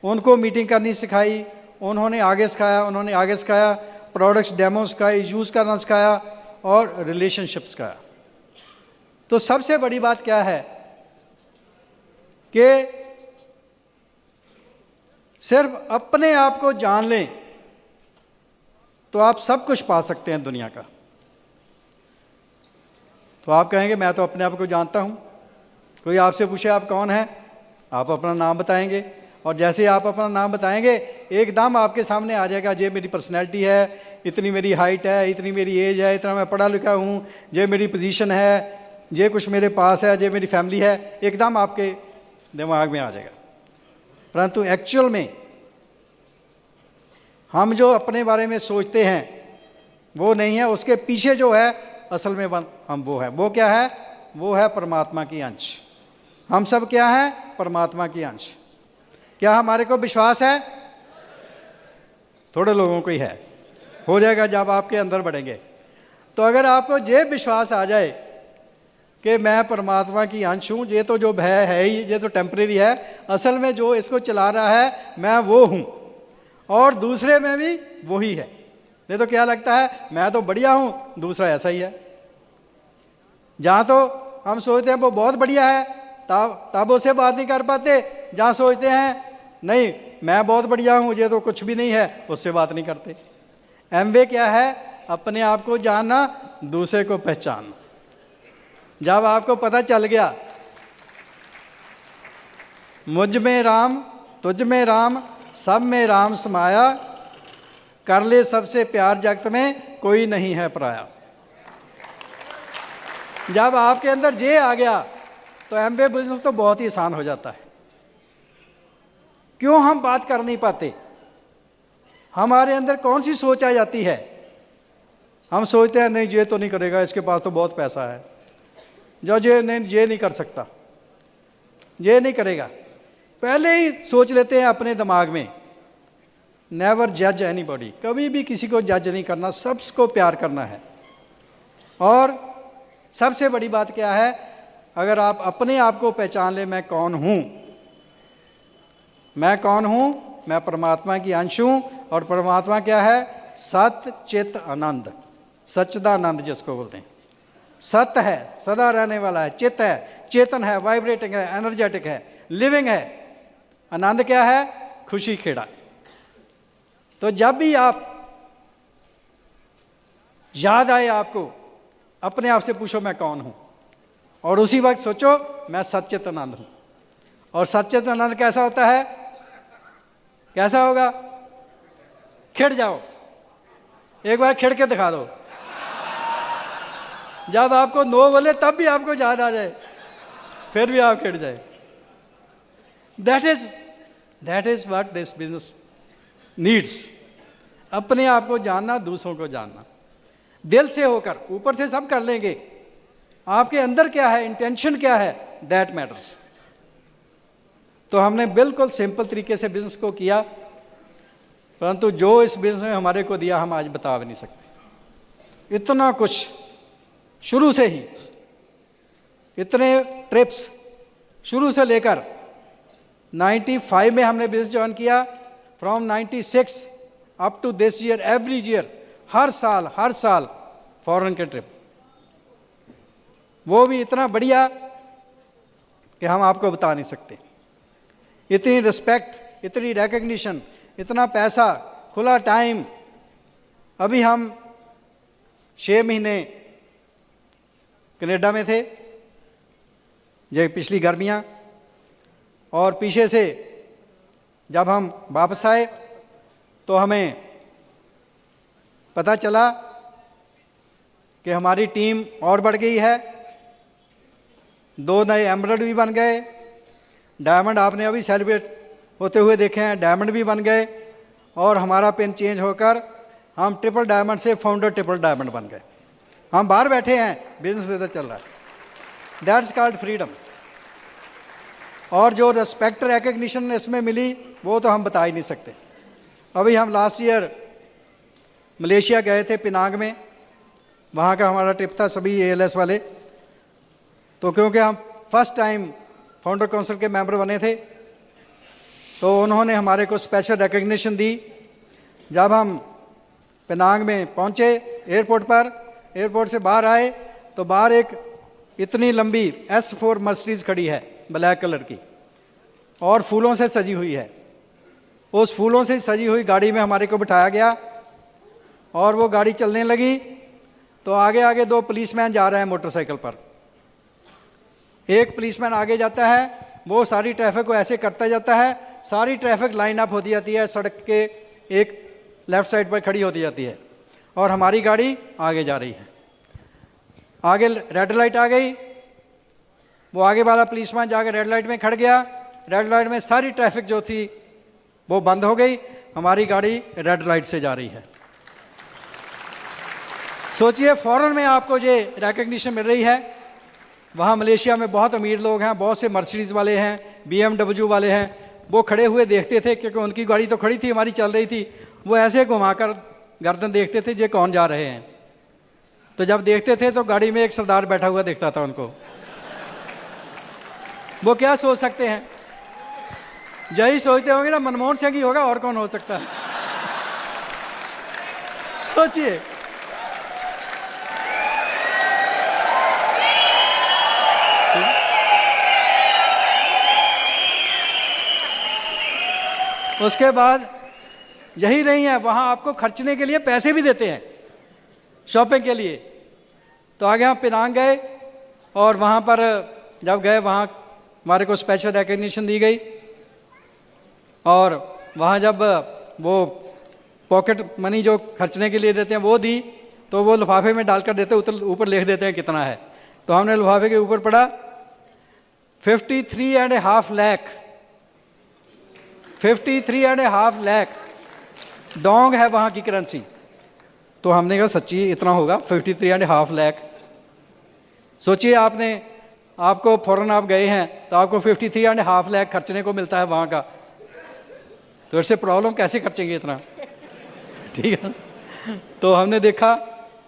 उनको मीटिंग करनी सिखाई, उन्होंने आगे सिखाया, उन्होंने आगे सिखाया, प्रोडक्ट्स डेमो सिखाई, यूज़ करना सिखाया और रिलेशनशिप सिखाया। तो सबसे बड़ी बात क्या है कि सिर्फ अपने आप को जान लें तो आप सब कुछ पा सकते हैं दुनिया का। तो आप कहेंगे मैं तो अपने आप को जानता हूं। कोई आपसे पूछे आप कौन हैं, आप अपना नाम बताएंगे और जैसे ही आप अपना नाम बताएंगे एकदम आपके सामने आ जाएगा ये मेरी पर्सनैलिटी है, इतनी मेरी हाइट है, इतनी मेरी एज है, इतना मैं पढ़ा लिखा हूँ, ये मेरी पोजीशन है, ये कुछ मेरे पास है, ये मेरी फैमिली है, एकदम आपके दिमाग में आ जाएगा। परंतु एक्चुअल में हम जो अपने बारे में सोचते हैं वो नहीं है, उसके पीछे जो है असल में हम वो है। वो क्या है? वो है परमात्मा की अंश। हम सब क्या हैं? परमात्मा की अंश। क्या हमारे को विश्वास है? थोड़े लोगों को ही है, हो जाएगा जब आपके अंदर बढ़ेंगे। तो अगर आपको ये विश्वास आ जाए कि मैं परमात्मा की अंश हूँ, ये तो जो है ही, ये तो टेम्परेरी है, असल में जो इसको चला रहा है मैं वो हूँ और दूसरे में भी वही है। नहीं तो क्या लगता है मैं तो बढ़िया हूँ, दूसरा ऐसा ही है। जहाँ तो हम सोचते हैं वो बहुत बढ़िया है तब उससे बात नहीं कर पाते, जहाँ सोचते हैं नहीं मैं बहुत बढ़िया हूँ, ये तो कुछ भी नहीं है, उससे बात नहीं करते। एमवे क्या है? अपने आप को जानना, दूसरे को पहचानना। जब आपको पता चल गया मुझ में राम, तुझ में राम, सब में राम समाया, कर ले सबसे प्यार जगत में, कोई नहीं है पराया। जब आपके अंदर ये आ गया तो एमवे बिजनेस तो बहुत ही आसान हो जाता है। क्यों हम बात कर नहीं पाते? हमारे अंदर कौन सी सोच आ जाती है? हम सोचते हैं नहीं ये तो नहीं करेगा, इसके पास तो बहुत पैसा है, जो ये नहीं कर सकता, ये नहीं करेगा। पहले ही सोच लेते हैं अपने दिमाग में। नेवर जज एनीबॉडी, कभी भी किसी को जज नहीं करना, सबको प्यार करना है। और सबसे बड़ी बात क्या है? अगर आप अपने आप को पहचान ले, मैं कौन हूँ, मैं कौन हूँ, मैं परमात्मा की अंश हूँ। और परमात्मा क्या है? सत्य चित आनंद, सच्चिदानंद जिसको बोलते हैं। सत्य है, सदा रहने वाला है, चित्त है, चेतन है, वाइब्रेटिंग है, एनर्जेटिक है, लिविंग है। आनंद क्या है? खुशी खेड़ा। तो जब भी आप याद आए आपको, अपने आप से पूछो मैं कौन हूं, और उसी वक्त सोचो मैं सच्चित आनंद हूं। और सच्चित आनंद कैसा होता है? कैसा होगा? खिड़ जाओ, एक बार खिड़ के दिखा दो, जब आपको नो बोले तब भी आपको याद आ जाए, फिर भी आप खिड़ जाए। That is what this business needs. अपने आप को जानना, दूसरों को जानना, दिल से होकर। ऊपर से सब कर लेंगे, आपके अंदर क्या है, इंटेंशन क्या है, दैट मैटर्स। तो हमने बिल्कुल सिंपल तरीके से बिजनेस को किया, परंतु जो इस बिजनेस में हमारे को दिया हम आज बता भी नहीं सकते। इतना कुछ शुरू से ही, इतने ट्रिप्स शुरू से लेकर 95 में हमने बिजनेस ज्वाइन किया, from 96 up to this year, every year, हर साल फॉरेन के ट्रिप, वो भी इतना बढ़िया कि हम आपको बता नहीं सकते। इतनी रिस्पेक्ट, इतनी रिकग्निशन, इतना पैसा, खुला टाइम। अभी हम 6 महीने कनाडा में थे, ये पिछली गर्मियाँ, और पीछे से जब हम वापस आए तो हमें पता चला कि हमारी टीम और बढ़ गई है। 2 नए एमरल्ड भी बन गए, डायमंड आपने अभी सेलिब्रेट होते हुए देखे हैं, डायमंड भी बन गए, और हमारा पिन चेंज होकर हम ट्रिपल डायमंड से फाउंडर ट्रिपल डायमंड बन गए। हम बाहर बैठे हैं, बिजनेस इधर चल रहा है। That's called freedom. और जो रिस्पेक्ट रिकग्निशन इसमें मिली वो तो हम बता ही नहीं सकते। अभी हम लास्ट ईयर मलेशिया गए थे, पिनांग में, वहाँ का हमारा ट्रिप था, सभी ALS वाले। तो क्योंकि हम फर्स्ट टाइम फाउंडर काउंसिल के मेंबर बने थे, तो उन्होंने हमारे को स्पेशल रिकग्निशन दी। जब हम पिनांग में पहुँचे एयरपोर्ट पर, एयरपोर्ट से बाहर आए तो बाहर एक इतनी लंबी S4 मर्सिडीज खड़ी है, ब्लैक कलर की, और फूलों से सजी हुई है। उस फूलों से सजी हुई गाड़ी में हमारे को बिठाया गया, और वो गाड़ी चलने लगी तो आगे आगे 2 पुलिसमैन जा रहे हैं मोटरसाइकिल पर। एक पुलिसमैन आगे जाता है, वो सारी ट्रैफिक को ऐसे करता जाता है, सारी ट्रैफिक लाइन अप होती जाती है, सड़क के एक लेफ्ट साइड पर खड़ी होती जाती है, और हमारी गाड़ी आगे जा रही है। आगे रेड लाइट आ गई, वो आगे वाला पुलिसमैन जाकर रेड लाइट में खड़ गया। रेड लाइट में सारी ट्रैफिक जो थी वो बंद हो गई, हमारी गाड़ी रेड लाइट से जा रही है। सोचिए, फॉरेन में आपको ये रिकग्निशन मिल रही है। वहाँ मलेशिया में बहुत अमीर लोग हैं, बहुत से मर्सिडीज़ वाले हैं, BMW वाले हैं। वो खड़े हुए देखते थे, क्योंकि उनकी गाड़ी तो खड़ी थी, हमारी चल रही थी। वो ऐसे घुमाकर गर्दन देखते थे, ये कौन जा रहे हैं। तो जब देखते थे तो गाड़ी में एक सरदार बैठा हुआ दिखता था उनको। वो क्या सोच सकते हैं, यही सोचते होंगे ना, मनमोहन सिंह ही होगा, और कौन हो सकता है। सोचिए, उसके बाद यही नहीं है, वहाँ आपको खर्चने के लिए पैसे भी देते हैं, शॉपिंग के लिए। तो आगे हम पिनांग गए, और वहाँ पर जब गए, वहाँ हमारे को स्पेशल रिकग्निशन दी गई। और वहाँ जब वो पॉकेट मनी जो खर्चने के लिए देते हैं वो दी, तो वो लिफाफे में डालकर देते, ऊपर लिख देते हैं कितना है। तो हमने लिफाफे के ऊपर पढ़ा 53.5 लाख, 53.5 लाख डोंग है वहाँ की करेंसी। तो हमने कहा सच्ची इतना होगा 53.5 लाख। सोचिए, आपको फॉरेन आप गए हैं तो आपको 53.5 लाख खर्चने को मिलता है वहाँ का, तो इससे प्रॉब्लम कैसे खर्चेंगे इतना, ठीक है। तो हमने देखा,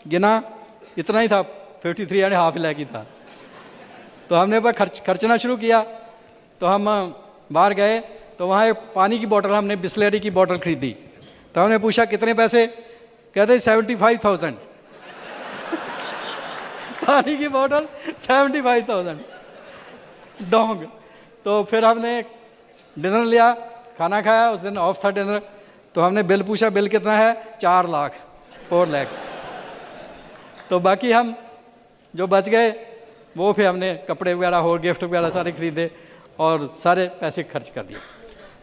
गिना, इतना ही था, 53.5 लाख ही था। तो हमने पर खर्चना शुरू किया। तो हम बाहर गए तो वहाँ एक पानी की बोतल, हमने बिस्लेरी की बोतल खरीदी। तो हमने पूछा कितने पैसे, कहते 75,000 पानी की बोतल 75,000 डोंग। तो फिर हमने डिनर लिया, खाना खाया, उस दिन ऑफ था डिनर। तो हमने बिल पूछा, बिल कितना है, 4 लाख, 4 lakhs। तो बाकी हम जो बच गए वो फिर हमने कपड़े वगैरह और गिफ्ट वगैरह सारे खरीदे और सारे पैसे खर्च कर दिए।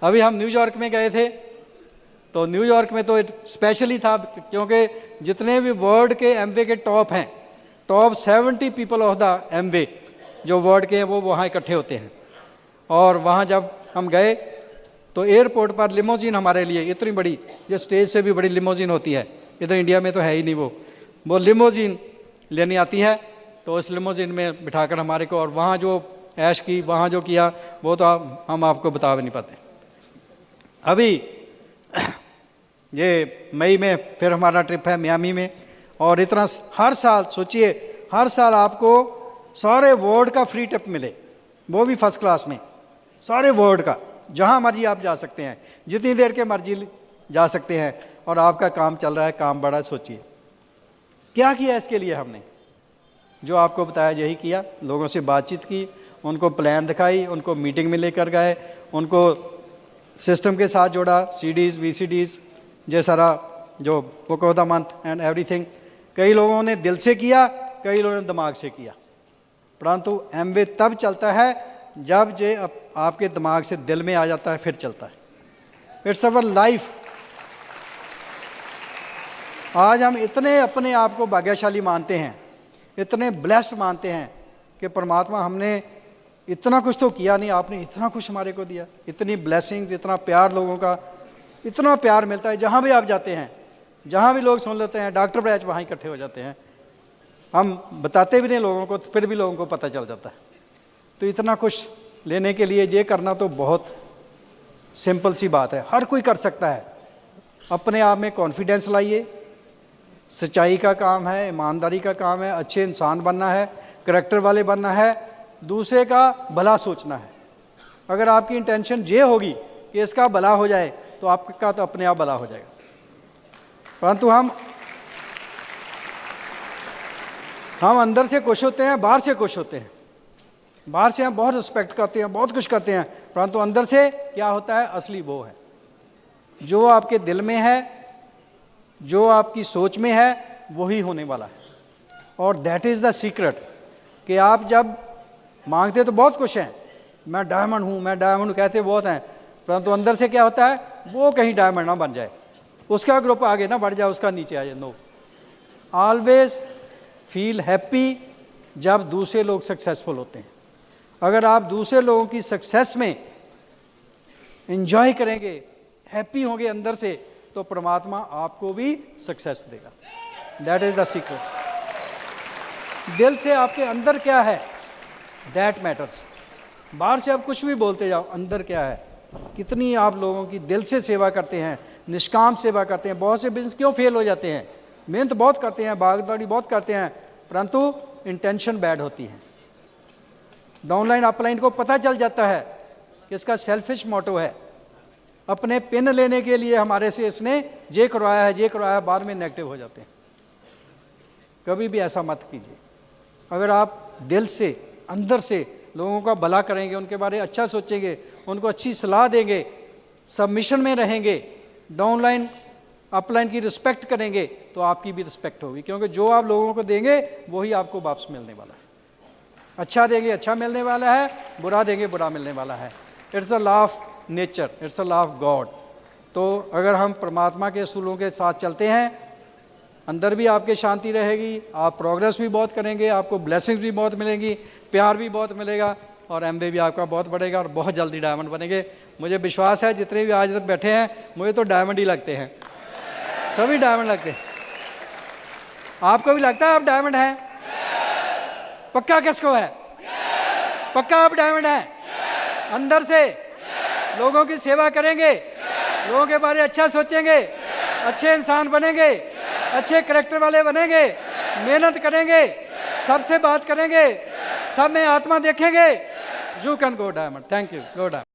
अभी हम न्यूयॉर्क में गए थे, तो न्यूयॉर्क में तो स्पेशली था, क्योंकि जितने भी वर्ल्ड के एमवे के टॉप हैं, top 70 people of the Amway जो वर्ल्ड के हैं वो वहाँ इकट्ठे होते हैं। और वहाँ जब हम गए तो एयरपोर्ट पर लिमोजिन हमारे लिए इतनी बड़ी, जो स्टेज से भी बड़ी लिमोजिन होती है, इधर इंडिया में तो है ही नहीं, वो लिमोजिन लेने आती है। तो उस लिमोजिन में बिठाकर हमारे को, और वहाँ जो ऐश की, वहाँ जो किया, वो तो हम आपको बता भी नहीं पाते। अभी ये मई में फिर हमारा ट्रिप है मियामी में, और इतना हर साल सोचिए, हर साल आपको सारे वर्ल्ड का फ्री ट्रिप मिले, वो भी फर्स्ट क्लास में, सारे वर्ल्ड का, जहाँ मर्जी आप जा सकते हैं, जितनी देर के मर्जी जा सकते हैं, और आपका काम चल रहा है, काम बढ़ा। सोचिए क्या किया इसके लिए हमने, जो आपको बताया यही किया। लोगों से बातचीत की, उनको प्लान दिखाई, उनको मीटिंग में लेकर गए, उनको सिस्टम के साथ जोड़ा, CDs VCDs ये सारा जो book of the month and everything. कई लोगों ने दिल से किया, कई लोगों ने दिमाग से किया, परंतु एमवे तब चलता है जब जे आपके दिमाग से दिल में आ जाता है, फिर चलता है। It's our life. आज हम इतने अपने आप को भाग्यशाली मानते हैं, इतने ब्लेस्ड मानते हैं कि परमात्मा हमने इतना कुछ तो किया नहीं, आपने इतना कुछ हमारे को दिया, इतनी ब्लेसिंग्स, इतना प्यार, लोगों का इतना प्यार मिलता है। जहाँ भी आप जाते हैं, जहाँ भी लोग सुन लेते हैं, डॉक्टर ब्रैच वहाँ इकट्ठे हो जाते हैं। हम बताते भी नहीं लोगों को, फिर भी लोगों को पता चल जाता है। तो इतना कुछ लेने के लिए ये करना तो बहुत सिंपल सी बात है, हर कोई कर सकता है। अपने आप में कॉन्फिडेंस लाइए, सच्चाई का काम है, ईमानदारी का काम है, अच्छे इंसान बनना है, करैक्टर वाले बनना है, दूसरे का भला सोचना है। अगर आपकी इंटेंशन ये होगी कि इसका भला हो जाए, तो आपका तो अपने आप भला हो जाएगा। परंतु हम अंदर से खुश होते हैं, बाहर से खुश होते हैं। बाहर से हम बहुत रिस्पेक्ट करते हैं, बहुत कुछ करते हैं, परंतु अंदर से क्या होता है, असली वो है जो आपके दिल में है, जो आपकी सोच में है, वही होने वाला है। और दैट इज़ द सीक्रेट कि आप जब मांगते तो बहुत कुछ हैं, मैं डायमंड हूँ, मैं डायमंड हूँ, कहते बहुत हैं, परंतु अंदर से क्या होता है, वो कहीं डायमंड ना बन जाए, उसका ग्रुप आगे ना बढ़ जाए, उसका नीचे आ जाए। नो, ऑलवेज फील हैप्पी जब दूसरे लोग सक्सेसफुल होते हैं। अगर आप दूसरे लोगों की सक्सेस में एंजॉय करेंगे, हैप्पी होंगे अंदर से, तो परमात्मा आपको भी सक्सेस देगा। That is the secret. दिल से आपके अंदर क्या है, दैट मैटर्स। बाहर से आप कुछ भी बोलते जाओ, अंदर क्या है, कितनी आप लोगों की दिल से सेवा करते हैं, निष्काम सेवा करते हैं। बहुत से बिजनेस क्यों फेल हो जाते हैं, मेहनत बहुत करते हैं, भागदौड़ी बहुत करते हैं, परंतु इंटेंशन बैड होती है। डाउनलाइन अपलाइन को पता चल जाता है कि इसका सेल्फिश मोटो है, अपने पिन लेने के लिए हमारे से इसने ये करवाया है, ये करवाया, बाद में नेगेटिव हो जाते हैं। कभी भी ऐसा मत कीजिए। अगर आप दिल से, अंदर से लोगों का भला करेंगे, उनके बारे में अच्छा सोचेंगे, उनको अच्छी सलाह देंगे, सबमिशन में रहेंगे, डाउनलाइन अपलाइन की रिस्पेक्ट करेंगे, तो आपकी भी रिस्पेक्ट होगी, क्योंकि जो आप लोगों को देंगे वही आपको वापस मिलने वाला है। अच्छा देंगे, अच्छा मिलने वाला है, बुरा देंगे, बुरा मिलने वाला है। It's a law of nature, it's a law of God. तो अगर हम परमात्मा के असूलों के साथ चलते हैं, अंदर भी आपके शांति रहेगी, आप प्रोग्रेस भी बहुत करेंगे, आपको ब्लेसिंग्स भी बहुत मिलेंगी, प्यार भी बहुत मिलेगा, और एमबे भी आपका बहुत बढ़ेगा, और बहुत जल्दी डायमंड बनेंगे। मुझे विश्वास है जितने भी आज तक बैठे हैं, मुझे तो डायमंड ही लगते हैं, सभी डायमंड लगते हैं। आपको भी लगता है आप डायमंड हैं? पक्का किसको है? पक्का आप डायमंड हैं? अंदर से लोगों की सेवा करेंगे, लोगों के बारे में अच्छा सोचेंगे, अच्छे इंसान बनेंगे, अच्छे करैक्टर वाले बनेंगे, मेहनत करेंगे, सबसे बात करेंगे, सब में आत्मा देखेंगे, you can go diamond. Thank you. Go diamond.